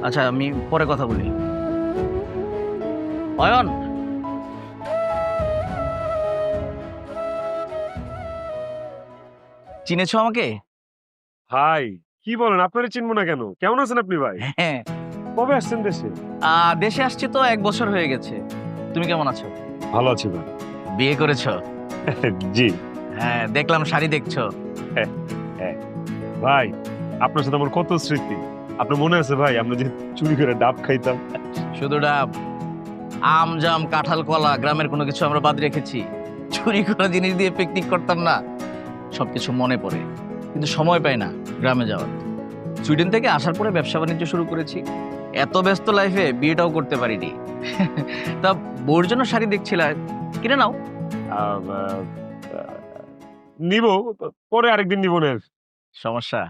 আচ্ছা, আমি পরে কথা বলি। অয়ন, চিনেছো আমাকে? ভাই, কি বলেন? আপনারে চিনবো না কেন? কেমন আছেন আপনি ভাই? হ্যাঁ। কবে আসছেন দেশে? দেশে আসছি তো 1 বছর হয়ে গেছে। তুমি কেমন আছো? ভালো আছি ভাই। বিয়ে করেছো? জি। হ্যাঁ, দেখলাম শাড়ি দেখছো। হ্যাঁ, হ্যাঁ। ভাই, আপনার সাথে আমার কত স্মৃতি। আপনার মনে আছে ভাই আমরা যে চুরি করে ডাব খাইতাম? শুধু ডাব, আম জাম কাঁঠাল কলা গ্রামের কোনো কিছু আমরা বাদ রেখেছি? চুরি করা জিনিস দিয়ে পিকনিক করতাম না? সবকিছু মনে পড়ে, কিন্তু সময় পাই না গ্রামে যাওয়ার। সুইডেন থেকে আসার পরে ব্যবসা বাণিজ্য শুরু করেছি। এত ব্যস্ত লাইফে বিয়েটাও করতে পারিনি। তা বউর জন্য শাড়ি দেখছিলা, কিনে নাও। আহ, আহ, নিবো, পরে আরেকদিন নিবো না। সমস্যা